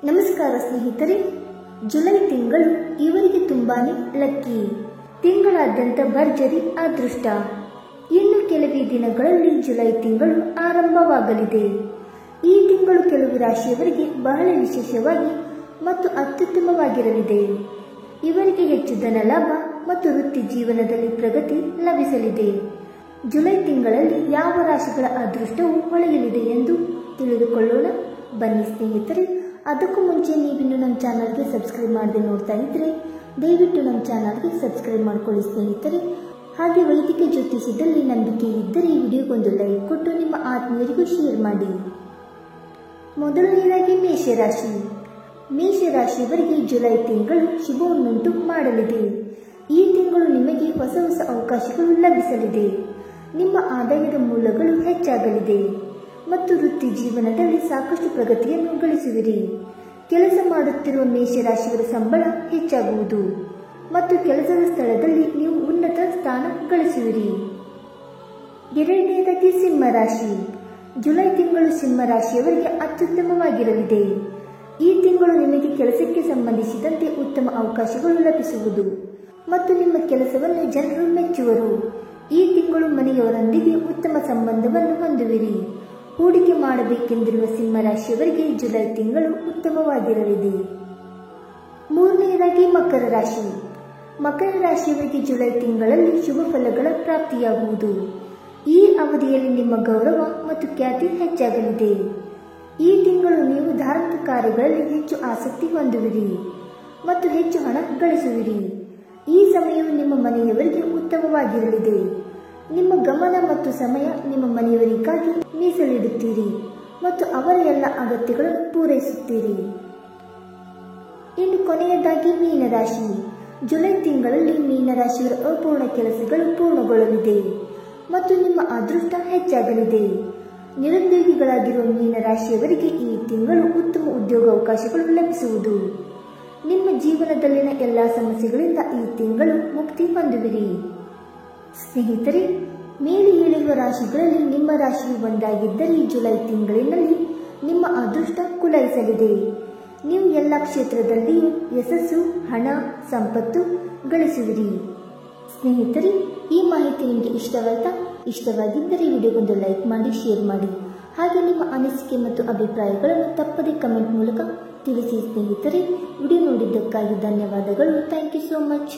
ನಮಸ್ಕಾರ ಸ್ನೇಹಿತರೆ, ಜುಲೈ ತಿಂಗಳು ಇವರಿಗೆ ತುಂಬಾನೇ ಲಕ್ಕಿ. ತಿಂಗಳಾದ್ಯಂತ ಭರ್ಜರಿ ಅದೃಷ್ಟ. ಇನ್ನು ಕೆಲವೇ ದಿನಗಳಲ್ಲಿ ಜುಲೈ ತಿಂಗಳು ಆರಂಭವಾಗಲಿದೆ. ಈ ತಿಂಗಳು ಕೆಲವು ರಾಶಿಯವರಿಗೆ ಬಹಳ ವಿಶೇಷವಾಗಿ ಮತ್ತು ಅತ್ಯುತ್ತಮವಾಗಿರಲಿದೆ. ಇವರಿಗೆ ಹೆಚ್ಚು ಧನ ಲಾಭ ಮತ್ತು ವೃತ್ತಿ ಜೀವನದಲ್ಲಿ ಪ್ರಗತಿ ಲಭಿಸಲಿದೆ. ಜುಲೈ ತಿಂಗಳಲ್ಲಿ ಯಾವ ರಾಶಿಗಳ ಅದೃಷ್ಟವು ಹೊಳೆಯಲಿದೆ ಎಂದು ತಿಳಿದುಕೊಳ್ಳೋಣ. ಬನ್ನಿ ಸ್ನೇಹಿತರೆ, ಅದಕ್ಕೂ ಮುಂಚೆ ನೀವಿನ್ನು ನಮ್ಮ ಚಾನಲ್ಗೆ ಸಬ್ಸ್ಕ್ರೈಬ್ ಮಾಡದೆ ನೋಡ್ತಾ ಇದ್ರೆ ದಯವಿಟ್ಟು ನಮ್ಮ ಚಾನಲ್ಗೆ ಸಬ್ಸ್ಕ್ರೈಬ್ ಮಾಡ್ಕೊಳ್ಳಿ ಸ್ನೇಹಿತರೆ. ಹಾಗೆ ವೈದಿಕ ಜ್ಯೋತಿಷ್ಯದಲ್ಲಿ ನಂಬಿಕೆ ಇದ್ದರೆ ಈ ವಿಡಿಯೋಗೊಂದು ಲೈಕ್ ಕೊಟ್ಟು ನಿಮ್ಮ ಆತ್ಮೀಯರಿಗೂ ಶೇರ್ ಮಾಡಿ. ಮೊದಲನೆಯದಾಗಿ ಮೇಷರಾಶಿ. ಮೇಷರಾಶಿಯವರಿಗೆ ಜುಲೈ ತಿಂಗಳು ಶುಭವನ್ನುಂಟು ಮಾಡಲಿದೆ. ಈ ತಿಂಗಳು ನಿಮಗೆ ಹೊಸ ಹೊಸ ಅವಕಾಶಗಳು ಲಭಿಸಲಿದೆ. ನಿಮ್ಮ ಆದಾಯದ ಮೂಲಗಳು ಹೆಚ್ಚಾಗಲಿದೆ ಮತ್ತು ವೃತ್ತಿ ಜೀವನದಲ್ಲಿ ಸಾಕಷ್ಟು ಪ್ರಗತಿಯನ್ನು ಗಳಿಸುವಿರಿ. ಕೆಲಸ ಮಾಡುತ್ತಿರುವ ಮೇಷರಾಶಿಯವರ ಸಂಬಳ ಹೆಚ್ಚಾಗುವುದು ಮತ್ತು ಕೆಲಸದ ಸ್ಥಳದಲ್ಲಿ ನೀವು ಉನ್ನತ ಸ್ಥಾನ ಗಳಿಸುವಿರಿ. ಎರಡನೆಯದಾಗಿ ಸಿಂಹರಾಶಿ. ಜುಲೈ ತಿಂಗಳು ಸಿಂಹರಾಶಿಯವರಿಗೆ ಅತ್ಯುತ್ತಮವಾಗಿರಲಿದೆ. ಈ ತಿಂಗಳು ನಿಮಗೆ ಕೆಲಸಕ್ಕೆ ಸಂಬಂಧಿಸಿದಂತೆ ಉತ್ತಮ ಅವಕಾಶಗಳು ಲಭಿಸುವುದು ಮತ್ತು ನಿಮ್ಮ ಕೆಲಸವನ್ನು ಜನರು ಮೆಚ್ಚುವರು. ಈ ತಿಂಗಳು ಮನೆಯವರೊಂದಿಗೆ ಉತ್ತಮ ಸಂಬಂಧವನ್ನು ಹೊಂದುವಿರಿ. ಹೂಡಿಕೆ ಮಾಡಬೇಕೆಂದಿರುವ ಸಿಂಹರಾಶಿಯವರಿಗೆ ಜುಲೈ ತಿಂಗಳು ಉತ್ತಮವಾಗಿರಲಿದೆ. ಮೂರನೆಯದಾಗಿ ಮಕರ ರಾಶಿ. ಮಕರ ರಾಶಿಯವರಿಗೆ ಜುಲೈ ತಿಂಗಳಲ್ಲಿ ಶುಭ ಫಲಗಳ ಪ್ರಾಪ್ತಿಯಾಗುವುದು. ಈ ಅವಧಿಯಲ್ಲಿ ನಿಮ್ಮ ಗೌರವ ಮತ್ತು ಖ್ಯಾತಿ ಹೆಚ್ಚಾಗಲಿದೆ. ಈ ತಿಂಗಳು ನೀವು ಧಾರ್ಮಿಕ ಕಾರ್ಯಗಳಲ್ಲಿ ಹೆಚ್ಚು ಆಸಕ್ತಿ ಹೊಂದುವಿರಿ ಮತ್ತು ಹೆಚ್ಚು ಹಣ ಗಳಿಸುವಿರಿ. ಈ ಸಮಯವು ನಿಮ್ಮ ಮನೆಯವರಿಗೆ ಉತ್ತಮವಾಗಿರಲಿದೆ. ನಿಮ್ಮ ಗಮನ ಮತ್ತು ಸಮಯ ನಿಮ್ಮ ಮನೆಯವರಿಗಾಗಿ ಮೀಸಲಿಡುತ್ತೀರಿ ಮತ್ತು ಅವರ ಎಲ್ಲ ಅಗತ್ಯಗಳನ್ನು ಪೂರೈಸುತ್ತೀರಿ. ಇನ್ನು ಕೊನೆಯದಾಗಿ ಮೀನರಾಶಿ. ಜುಲೈ ತಿಂಗಳಲ್ಲಿ ಮೀನರಾಶಿಯವರ ಅಪೂರ್ಣ ಕೆಲಸಗಳು ಪೂರ್ಣಗೊಳ್ಳಲಿದೆ ಮತ್ತು ನಿಮ್ಮ ಅದೃಷ್ಟ ಹೆಚ್ಚಾಗಲಿದೆ. ನಿರುದ್ಯೋಗಿಗಳಾಗಿರುವ ಮೀನರಾಶಿಯವರಿಗೆ ಈ ತಿಂಗಳು ಉತ್ತಮ ಉದ್ಯೋಗಾವಕಾಶಗಳು ಲಭಿಸುವುದು. ನಿಮ್ಮ ಜೀವನದಲ್ಲಿನ ಎಲ್ಲ ಸಮಸ್ಯೆಗಳಿಂದ ಈ ತಿಂಗಳು ಮುಕ್ತಿ ಹೊಂದುವಿರಿ. ಸ್ನೇಹಿತರೆ, ಮೇಲೆ ಹೇಳಿರುವ ರಾಶಿಗಳಲ್ಲಿ ನಿಮ್ಮ ರಾಶಿಯು ಒಂದಾಗಿದ್ದರೆ ಜುಲೈ ತಿಂಗಳಿನಲ್ಲಿ ನಿಮ್ಮ ಅದೃಷ್ಟ ಕುಲಾಯಿಸಲಿದೆ. ನೀವು ಎಲ್ಲ ಕ್ಷೇತ್ರದಲ್ಲಿಯೂ ಯಶಸ್ಸು, ಹಣ, ಸಂಪತ್ತು ಗಳಿಸುವಿರಿ. ಸ್ನೇಹಿತರೆ, ಈ ಮಾಹಿತಿ ನಿಮಗೆ ಇಷ್ಟವಾಯಿತಾ? ಇಷ್ಟವಾಗಿದ್ದರೆ ವಿಡಿಯೋಗೊಂದು ಲೈಕ್ ಮಾಡಿ, ಶೇರ್ ಮಾಡಿ. ಹಾಗೆ ನಿಮ್ಮ ಅನಿಸಿಕೆ ಮತ್ತು ಅಭಿಪ್ರಾಯಗಳನ್ನು ತಪ್ಪದೇ ಕಮೆಂಟ್ ಮೂಲಕ ತಿಳಿಸಿ ಸ್ನೇಹಿತರೆ. ವಿಡಿಯೋ ನೋಡಿದ್ದಕ್ಕಾಗಿ ಧನ್ಯವಾದಗಳು. Thank you so much.